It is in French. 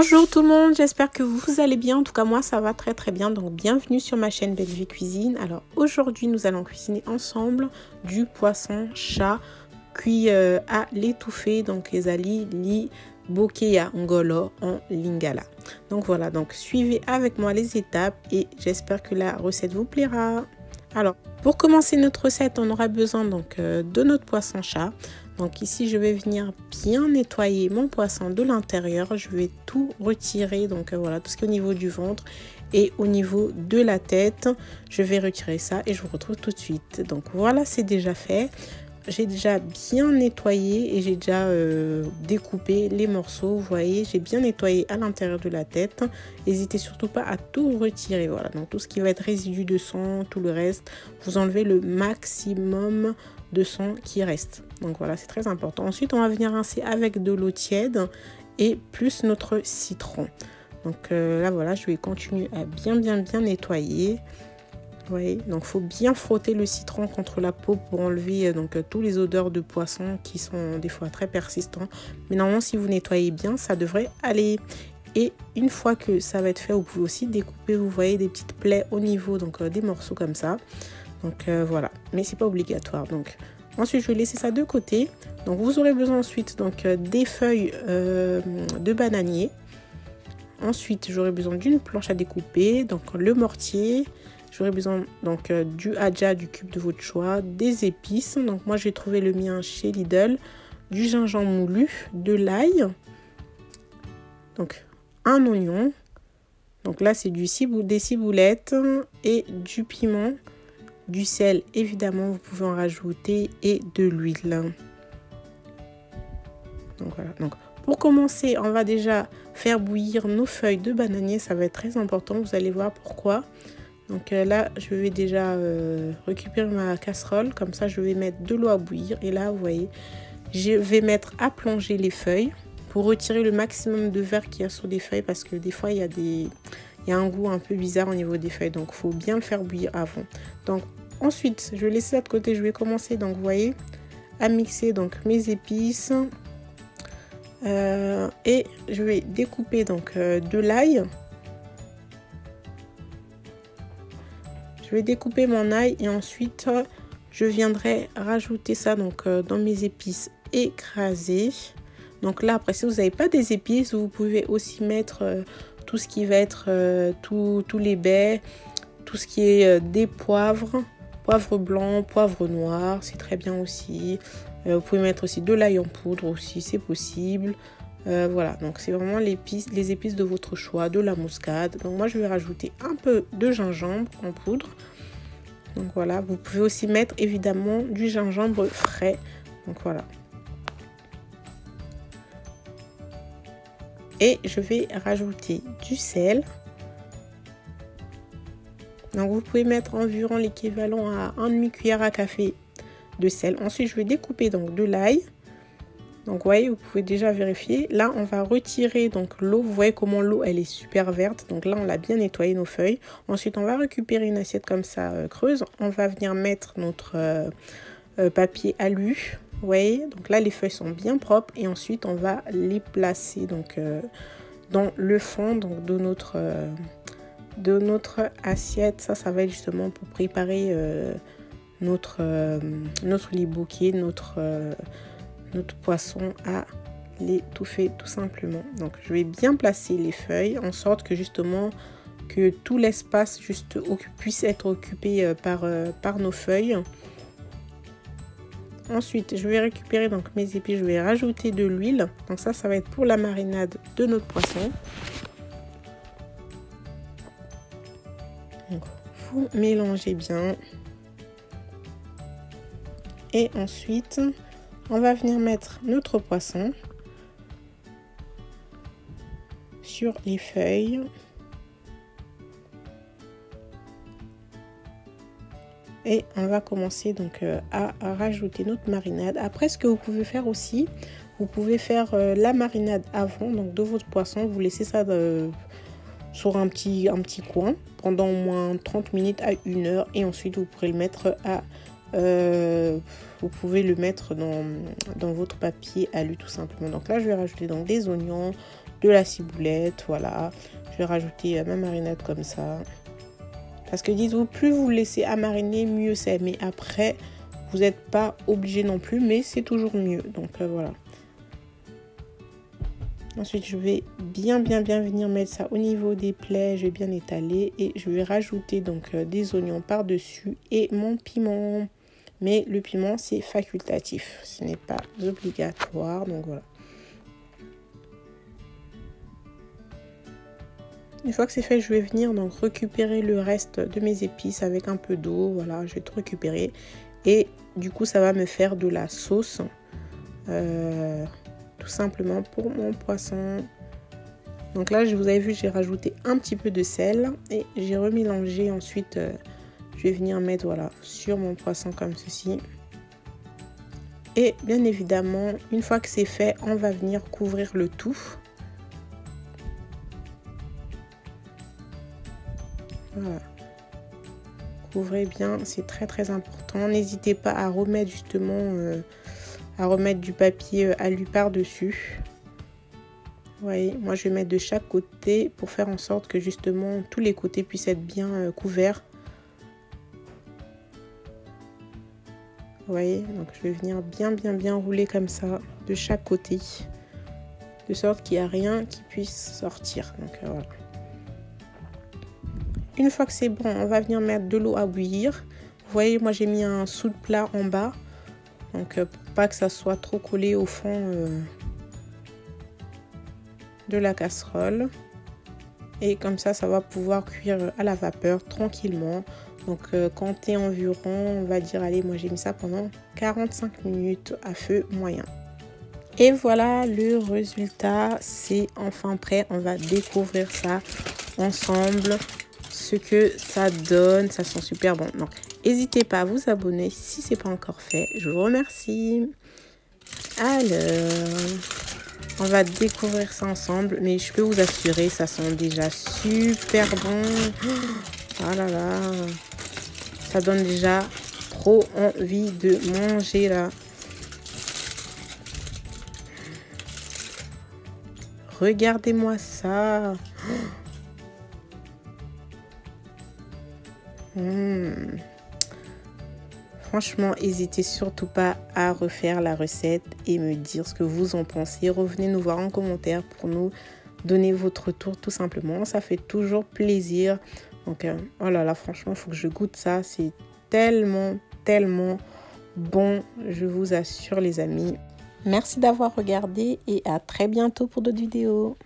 Bonjour tout le monde, j'espère que vous allez bien. En tout cas moi ça va très bien. Donc bienvenue sur ma chaîne Belle Vie Cuisine. Alors aujourd'hui nous allons cuisiner ensemble du poisson chat cuit à l'étouffée. Donc ezali li bokeya ngolo en lingala. Donc voilà, donc suivez avec moi les étapes et j'espère que la recette vous plaira. Alors pour commencer notre recette, on aura besoin donc de notre poisson chat. Donc ici je vais venir bien nettoyer mon poisson de l'intérieur. Je vais tout retirer, donc voilà, tout ce qui est au niveau du ventre et au niveau de la tête. Je vais retirer ça et je vous retrouve tout de suite. Donc voilà, c'est déjà fait. J'ai déjà bien nettoyé et j'ai déjà découpé les morceaux. Vous voyez, j'ai bien nettoyé à l'intérieur de la tête. N'hésitez surtout pas à tout retirer. Voilà, donc tout ce qui va être résidu de sang, tout le reste, vous enlevez le maximum de sang qui reste. Donc voilà, c'est très important. Ensuite, on va venir rincer avec de l'eau tiède et plus notre citron. Donc là, voilà, je vais continuer à bien nettoyer. Vous voyez, donc faut bien frotter le citron contre la peau pour enlever donc tous les odeurs de poisson qui sont des fois très persistants. Mais normalement, si vous nettoyez bien, ça devrait aller. Et une fois que ça va être fait, vous pouvez aussi découper, vous voyez, des petites plaies au niveau donc des morceaux comme ça. Donc voilà, mais c'est pas obligatoire. Donc ensuite, je vais laisser ça de côté. Donc vous aurez besoin ensuite donc des feuilles de bananier. Ensuite, j'aurai besoin d'une planche à découper, donc le mortier. J'aurai besoin donc du adja, du cube de votre choix, des épices. Donc moi j'ai trouvé le mien chez Lidl, du gingembre moulu, de l'ail, donc un oignon. Donc là c'est des ciboulettes et du piment, du sel évidemment vous pouvez en rajouter et de l'huile. Donc voilà. Donc pour commencer, on va déjà faire bouillir nos feuilles de bananier. Ça va être très important. Vous allez voir pourquoi. Donc là, je vais déjà récupérer ma casserole. Comme ça, je vais mettre de l'eau à bouillir. Et là, vous voyez, je vais mettre à plonger les feuilles pour retirer le maximum de verre qu'il y a sur des feuilles. Parce que des fois, il y a un goût un peu bizarre au niveau des feuilles. Donc, il faut bien le faire bouillir avant. Donc, ensuite, je vais laisser ça de côté. Je vais commencer, donc, vous voyez, à mixer donc mes épices. Et je vais découper donc de l'ail. Je vais découper mon ail et ensuite je viendrai rajouter ça donc dans mes épices écrasées. Donc là après si vous n'avez pas des épices, vous pouvez aussi mettre tout ce qui va être tous les baies, tout ce qui est des poivres, poivre blanc, poivre noir, c'est très bien aussi. Vous pouvez mettre aussi de l'ail en poudre aussi, c'est possible. Voilà, donc c'est vraiment les épices de votre choix, de la muscade. Donc moi je vais rajouter un peu de gingembre en poudre. Donc voilà, vous pouvez aussi mettre évidemment du gingembre frais. Donc voilà. Et je vais rajouter du sel. Donc vous pouvez mettre environ l'équivalent à 1 demi-cuillère à café de sel. Ensuite je vais découper donc de l'ail. Donc, vous voyez, vous pouvez déjà vérifier. Là, on va retirer donc l'eau. Vous voyez comment l'eau, elle est super verte. Donc là, on l'a bien nettoyé nos feuilles. Ensuite, on va récupérer une assiette comme ça creuse. On va venir mettre notre papier alu. Vous voyez, donc là, les feuilles sont bien propres. Et ensuite, on va les placer donc dans le fond donc, de notre assiette. Ça va être justement pour préparer notre liboké, notre poisson à l'étouffer tout simplement. Donc je vais bien placer les feuilles en sorte que justement que tout l'espace juste puisse être occupé par nos feuilles. Ensuite je vais récupérer donc mes épices, je vais rajouter de l'huile. Donc ça va être pour la marinade de notre poisson. Donc, vous mélangez bien et ensuite on va venir mettre notre poisson sur les feuilles. Et on va commencer donc à rajouter notre marinade. Après, ce que vous pouvez faire aussi, vous pouvez faire la marinade avant donc de votre poisson. Vous laissez ça sur un petit coin pendant au moins 30 minutes à 1 heure. Et ensuite, vous pourrez le mettre à vous pouvez le mettre dans votre papier alu tout simplement. Donc là je vais rajouter donc des oignons, de la ciboulette, voilà. Je vais rajouter ma marinade comme ça. Parce que dites-vous, plus vous le laissez à mariner, mieux c'est. Mais après, vous n'êtes pas obligé non plus, mais c'est toujours mieux. Donc voilà. Ensuite, je vais bien venir mettre ça au niveau des plaies. Je vais bien étaler et je vais rajouter donc des oignons par-dessus et mon piment. Mais le piment, c'est facultatif. Ce n'est pas obligatoire. Donc voilà. Une fois que c'est fait, je vais venir donc récupérer le reste de mes épices avec un peu d'eau. Voilà, je vais tout récupérer. Et du coup, ça va me faire de la sauce. Tout simplement pour mon poisson. Donc là, vous avez vu, j'ai rajouté un petit peu de sel et j'ai remélangé. Ensuite, je vais venir mettre voilà sur mon poisson comme ceci. Et bien évidemment, une fois que c'est fait, on va venir couvrir le tout. Voilà. Couvrez bien, c'est très important. N'hésitez pas à remettre justement du papier alu par-dessus. Vous voyez, moi je vais mettre de chaque côté pour faire en sorte que justement tous les côtés puissent être bien couverts. Vous voyez, donc je vais venir bien rouler comme ça de chaque côté, de sorte qu'il n'y a rien qui puisse sortir. Donc voilà. Une fois que c'est bon, on va venir mettre de l'eau à bouillir. Vous voyez, moi j'ai mis un sous de plat en bas, donc pour pas que ça soit trop collé au fond de la casserole. Et comme ça va pouvoir cuire à la vapeur tranquillement. Donc comptez environ, on va dire, allez, moi j'ai mis ça pendant 45 minutes à feu moyen. Et voilà, le résultat, c'est enfin prêt. On va découvrir ça ensemble, ce que ça donne. Ça sent super bon. Donc n'hésitez pas à vous abonner si ce n'est pas encore fait. Je vous remercie. Alors, on va découvrir ça ensemble, mais je peux vous assurer, ça sent déjà super bon. Oh là là, ça donne déjà trop envie de manger là. Regardez-moi ça. Franchement, n'hésitez surtout pas à refaire la recette et me dire ce que vous en pensez. Revenez nous voir en commentaire pour nous donner votre retour tout simplement. Ça fait toujours plaisir. Donc, oh là là, franchement, il faut que je goûte ça. C'est tellement bon, je vous assure les amis. Merci d'avoir regardé et à très bientôt pour d'autres vidéos.